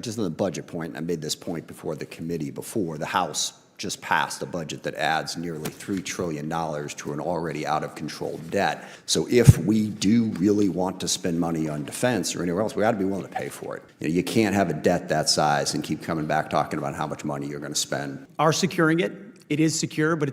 just on the budget point, I made this point before the committee before, the House just passed a budget that adds nearly $3 trillion to an already out-of-control debt. So if we do really want to spend money on defense or anywhere else, we got to be willing to pay for it. You know, you can't have a debt that size and keep coming back talking about how much money you're going to spend. Are securing it is secure, but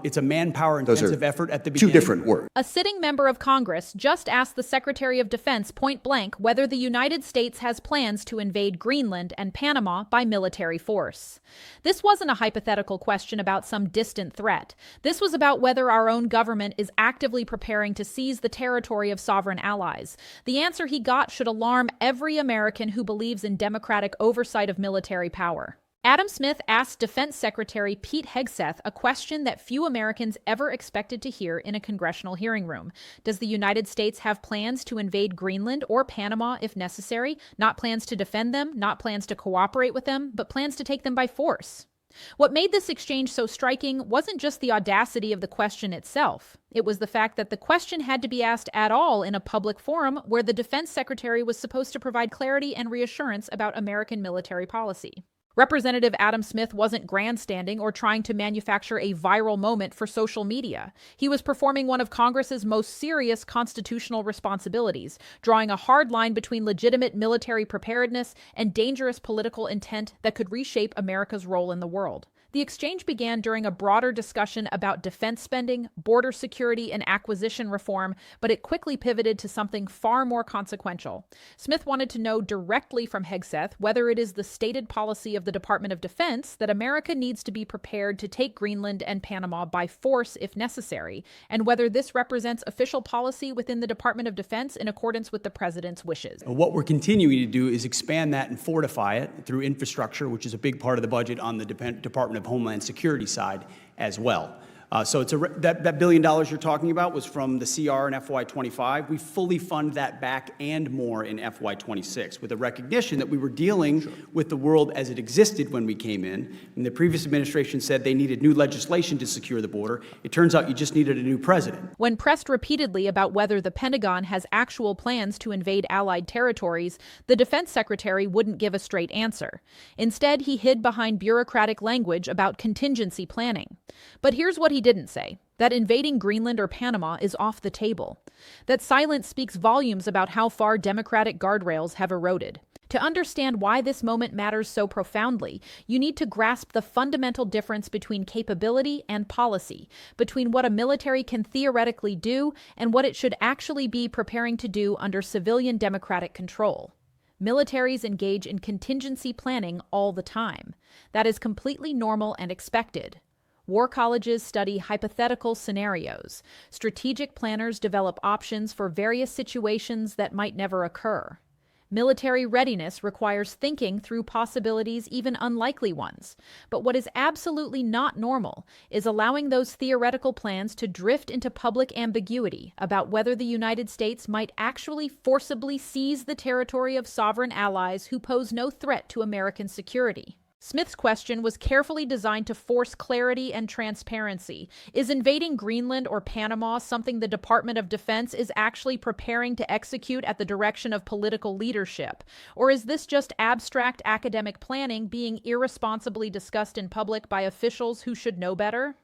it's a manpower-intensive effort at the beginning. Two different words. A sitting member of Congress just asked the Secretary of Defense point blank whether the United States has plans to invade Greenland and Panama by military force. This wasn't a hypothetical question about some distant threat. This was about whether our own government is actively preparing to seize the territory of sovereign allies. The answer he got should alarm every American who believes in democratic oversight of military power. Adam Smith asked Defense Secretary Pete Hegseth a question that few Americans ever expected to hear in a congressional hearing room. Does the United States have plans to invade Greenland or Panama if necessary? Not plans to defend them, not plans to cooperate with them, but plans to take them by force. What made this exchange so striking wasn't just the audacity of the question itself. It was the fact that the question had to be asked at all in a public forum where the Defense Secretary was supposed to provide clarity and reassurance about American military policy. Representative Adam Smith wasn't grandstanding or trying to manufacture a viral moment for social media. He was performing one of Congress's most serious constitutional responsibilities, drawing a hard line between legitimate military preparedness and dangerous political intent that could reshape America's role in the world. The exchange began during a broader discussion about defense spending, border security, and acquisition reform, but it quickly pivoted to something far more consequential. Smith wanted to know directly from Hegseth whether it is the stated policy of the Department of Defense that America needs to be prepared to take Greenland and Panama by force if necessary, and whether this represents official policy within the Department of Defense in accordance with the president's wishes. What we're continuing to do is expand that and fortify it through infrastructure, which is a big part of the budget on the Department of Homeland Security side as well. So it's that $1 billion you're talking about was from the CR in FY25. We fully fund that back and more in FY26 with a recognition that we were dealing with the world as it existed when we came in. And the previous administration said they needed new legislation to secure the border. It turns out you just needed a new president. When pressed repeatedly about whether the Pentagon has actual plans to invade Allied territories, the Defense Secretary wouldn't give a straight answer. Instead, he hid behind bureaucratic language about contingency planning. But here's what he didn't say: that invading Greenland or Panama is off the table. That silence speaks volumes about how far democratic guardrails have eroded. To understand why this moment matters so profoundly, you need to grasp the fundamental difference between capability and policy, between what a military can theoretically do and what it should actually be preparing to do under civilian democratic control. Militaries engage in contingency planning all the time. That is completely normal and expected. War colleges study hypothetical scenarios. Strategic planners develop options for various situations that might never occur. Military readiness requires thinking through possibilities, even unlikely ones. But what is absolutely not normal is allowing those theoretical plans to drift into public ambiguity about whether the United States might actually forcibly seize the territory of sovereign allies who pose no threat to American security. Smith's question was carefully designed to force clarity and transparency. Is invading Greenland or Panama something the Department of Defense is actually preparing to execute at the direction of political leadership? Or is this just abstract academic planning being irresponsibly discussed in public by officials who should know better?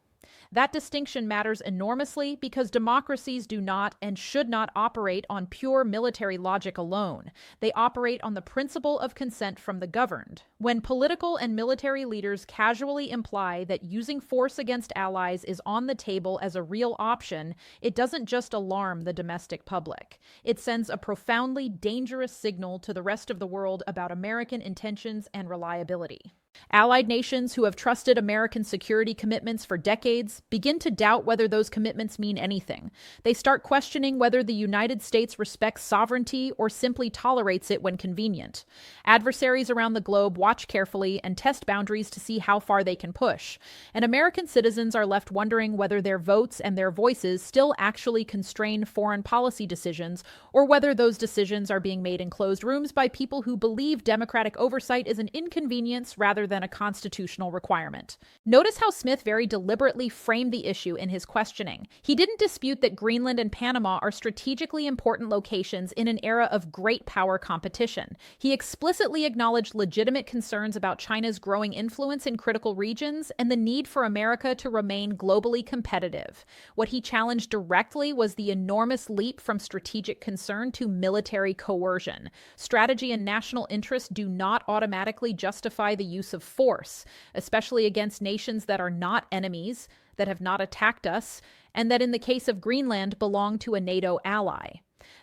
That distinction matters enormously because democracies do not and should not operate on pure military logic alone. They operate on the principle of consent from the governed. When political and military leaders casually imply that using force against allies is on the table as a real option, it doesn't just alarm the domestic public. It sends a profoundly dangerous signal to the rest of the world about American intentions and reliability. Allied nations who have trusted American security commitments for decades begin to doubt whether those commitments mean anything. They start questioning whether the United States respects sovereignty or simply tolerates it when convenient. Adversaries around the globe watch carefully and test boundaries to see how far they can push. And American citizens are left wondering whether their votes and their voices still actually constrain foreign policy decisions, or whether those decisions are being made in closed rooms by people who believe democratic oversight is an inconvenience rather rather than a constitutional requirement. Notice how Smith very deliberately framed the issue in his questioning. He didn't dispute that Greenland and Panama are strategically important locations in an era of great power competition. He explicitly acknowledged legitimate concerns about China's growing influence in critical regions and the need for America to remain globally competitive. What he challenged directly was the enormous leap from strategic concern to military coercion. Strategy and national interest do not automatically justify the use of force, especially against nations that are not enemies, that have not attacked us, and that in the case of Greenland belong to a NATO ally.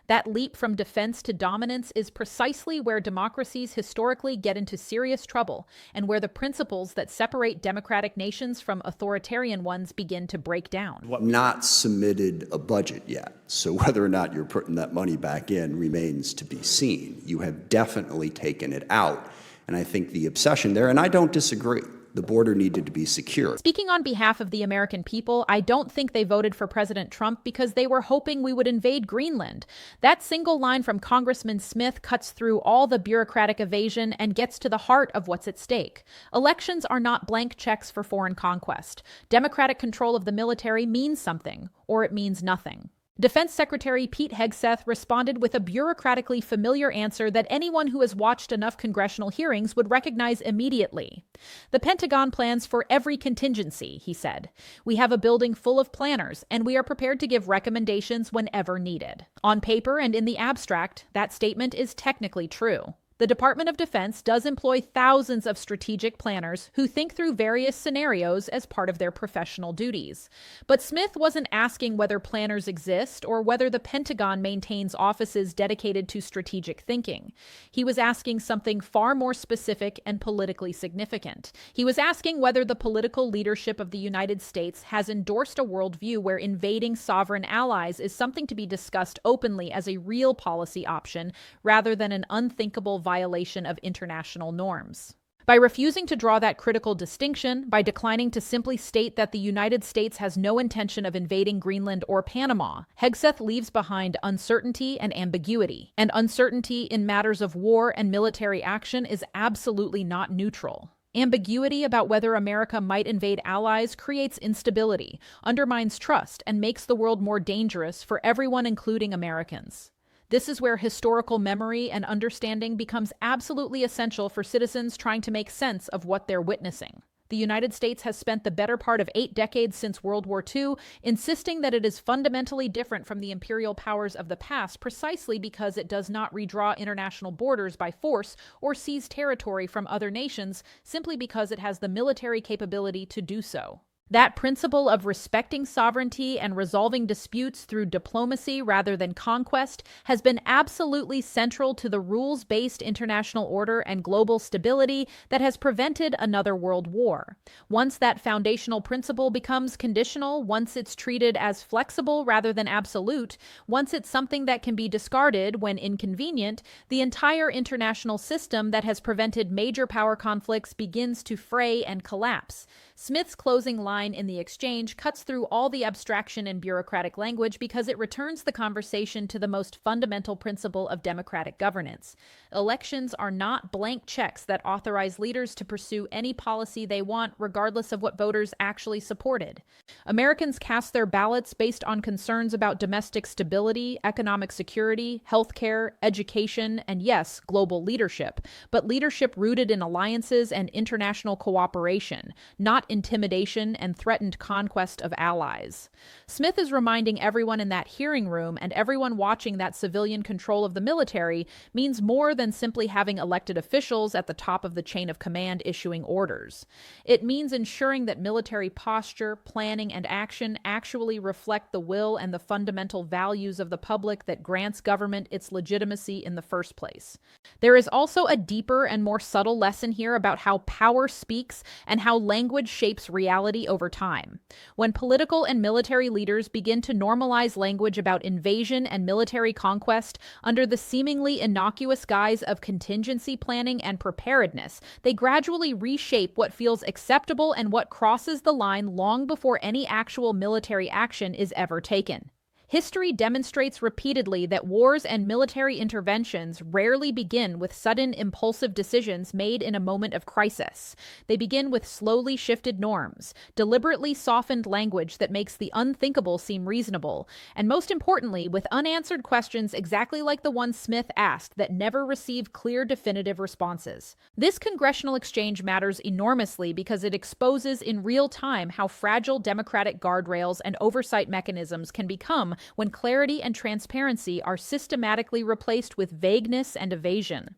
That leap from defense to dominance is precisely where democracies historically get into serious trouble and where the principles that separate democratic nations from authoritarian ones begin to break down. Not submitted a budget yet, so whether or not you're putting that money back in remains to be seen. You have definitely taken it out, and I think the obsession there, and I don't disagree, the border needed to be secure. Speaking on behalf of the American people, I don't think they voted for President Trump because they were hoping we would invade Greenland. That single line from Congressman Smith cuts through all the bureaucratic evasion and gets to the heart of what's at stake. Elections are not blank checks for foreign conquest. Democratic control of the military means something, or it means nothing. Defense Secretary Pete Hegseth responded with a bureaucratically familiar answer that anyone who has watched enough congressional hearings would recognize immediately. The Pentagon plans for every contingency, he said. We have a building full of planners, and we are prepared to give recommendations whenever needed. On paper and in the abstract, that statement is technically true. The Department of Defense does employ thousands of strategic planners who think through various scenarios as part of their professional duties. But Smith wasn't asking whether planners exist or whether the Pentagon maintains offices dedicated to strategic thinking. He was asking something far more specific and politically significant. He was asking whether the political leadership of the United States has endorsed a worldview where invading sovereign allies is something to be discussed openly as a real policy option rather than an unthinkable violation of international norms. By refusing to draw that critical distinction, by declining to simply state that the United States has no intention of invading Greenland or Panama, Hegseth leaves behind uncertainty and ambiguity. And uncertainty in matters of war and military action is absolutely not neutral. Ambiguity about whether America might invade allies creates instability, undermines trust, and makes the world more dangerous for everyone, including Americans. This is where historical memory and understanding becomes absolutely essential for citizens trying to make sense of what they're witnessing. The United States has spent the better part of 8 decades since World War II insisting that it is fundamentally different from the imperial powers of the past precisely because it does not redraw international borders by force or seize territory from other nations simply because it has the military capability to do so. That principle of respecting sovereignty and resolving disputes through diplomacy rather than conquest has been absolutely central to the rules-based international order and global stability that has prevented another world war. Once that foundational principle becomes conditional, once it's treated as flexible rather than absolute, once it's something that can be discarded when inconvenient, the entire international system that has prevented major power conflicts begins to fray and collapse. Smith's closing line in the exchange cuts through all the abstraction and bureaucratic language because it returns the conversation to the most fundamental principle of democratic governance. Elections are not blank checks that authorize leaders to pursue any policy they want, regardless of what voters actually supported. Americans cast their ballots based on concerns about domestic stability, economic security, healthcare, education, and yes, global leadership, but leadership rooted in alliances and international cooperation, not intimidation and threatened conquest of allies. Smith is reminding everyone in that hearing room and everyone watching that civilian control of the military means more than simply having elected officials at the top of the chain of command issuing orders. It means ensuring that military posture, planning, and action actually reflect the will and the fundamental values of the public that grants government its legitimacy in the first place. There is also a deeper and more subtle lesson here about how power speaks and how language shapes reality over time. When political and military leaders begin to normalize language about invasion and military conquest under the seemingly innocuous guise of contingency planning and preparedness, they gradually reshape what feels acceptable and what crosses the line long before any actual military action is ever taken. History demonstrates repeatedly that wars and military interventions rarely begin with sudden, impulsive decisions made in a moment of crisis. They begin with slowly shifted norms, deliberately softened language that makes the unthinkable seem reasonable, and most importantly, with unanswered questions exactly like the one Smith asked that never receive clear, definitive responses. This congressional exchange matters enormously because it exposes in real time how fragile democratic guardrails and oversight mechanisms can become when clarity and transparency are systematically replaced with vagueness and evasion.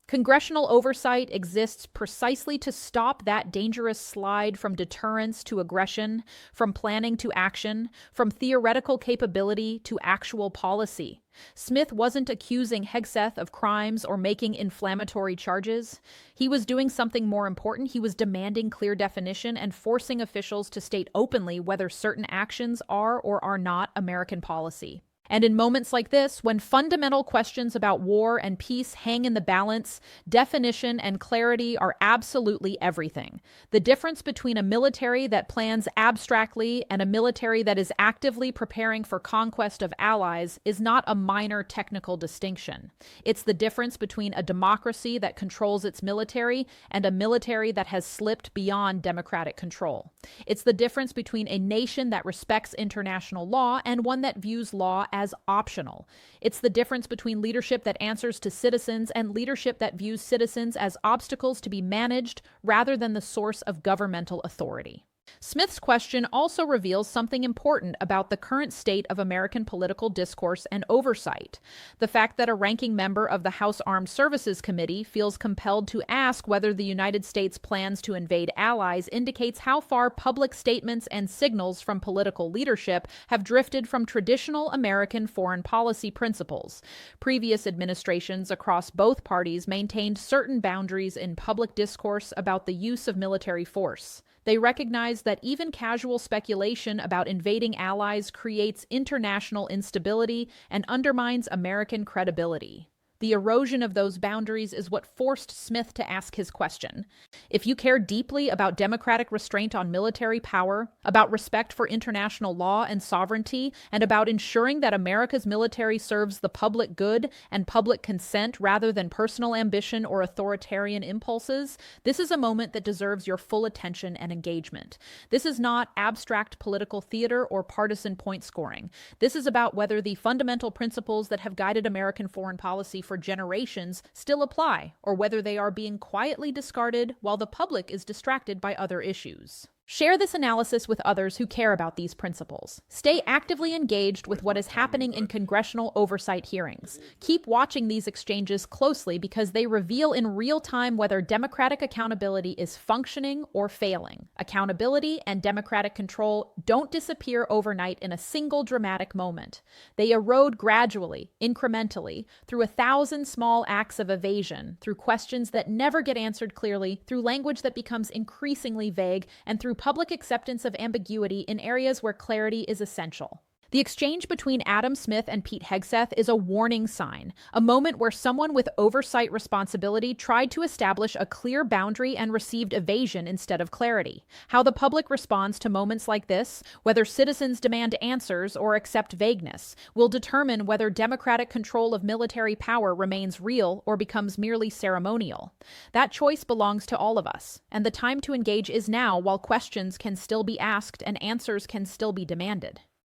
Congressional oversight exists precisely to stop that dangerous slide from deterrence to aggression, from planning to action, from theoretical capability to actual policy. Smith wasn't accusing Hegseth of crimes or making inflammatory charges. He was doing something more important. He was demanding clear definition and forcing officials to state openly whether certain actions are or are not American policy. And in moments like this, when fundamental questions about war and peace hang in the balance, definition and clarity are absolutely everything. The difference between a military that plans abstractly and a military that is actively preparing for conquest of allies is not a minor technical distinction. It's the difference between a democracy that controls its military and a military that has slipped beyond democratic control. It's the difference between a nation that respects international law and one that views law as optional. It's the difference between leadership that answers to citizens and leadership that views citizens as obstacles to be managed rather than the source of governmental authority. Smith's question also reveals something important about the current state of American political discourse and oversight. The fact that a ranking member of the House Armed Services Committee feels compelled to ask whether the United States plans to invade allies indicates how far public statements and signals from political leadership have drifted from traditional American foreign policy principles. Previous administrations across both parties maintained certain boundaries in public discourse about the use of military force. They recognize that even casual speculation about invading allies creates international instability and undermines American credibility. The erosion of those boundaries is what forced Smith to ask his question. If you care deeply about democratic restraint on military power, about respect for international law and sovereignty, and about ensuring that America's military serves the public good and public consent rather than personal ambition or authoritarian impulses, this is a moment that deserves your full attention and engagement. This is not abstract political theater or partisan point scoring. This is about whether the fundamental principles that have guided American foreign policy for generations still apply, or whether they are being quietly discarded while the public is distracted by other issues. Share this analysis with others who care about these principles. Stay actively engaged with what is happening in congressional oversight hearings. Keep watching these exchanges closely because they reveal in real time whether democratic accountability is functioning or failing. Accountability and democratic control don't disappear overnight in a single dramatic moment. They erode gradually, incrementally, through 1,000 small acts of evasion, through questions that never get answered clearly, through language that becomes increasingly vague, and through public acceptance of ambiguity in areas where clarity is essential. The exchange between Adam Smith and Pete Hegseth is a warning sign, a moment where someone with oversight responsibility tried to establish a clear boundary and received evasion instead of clarity. How the public responds to moments like this, whether citizens demand answers or accept vagueness, will determine whether democratic control of military power remains real or becomes merely ceremonial. That choice belongs to all of us, and the time to engage is now while questions can still be asked and answers can still be demanded.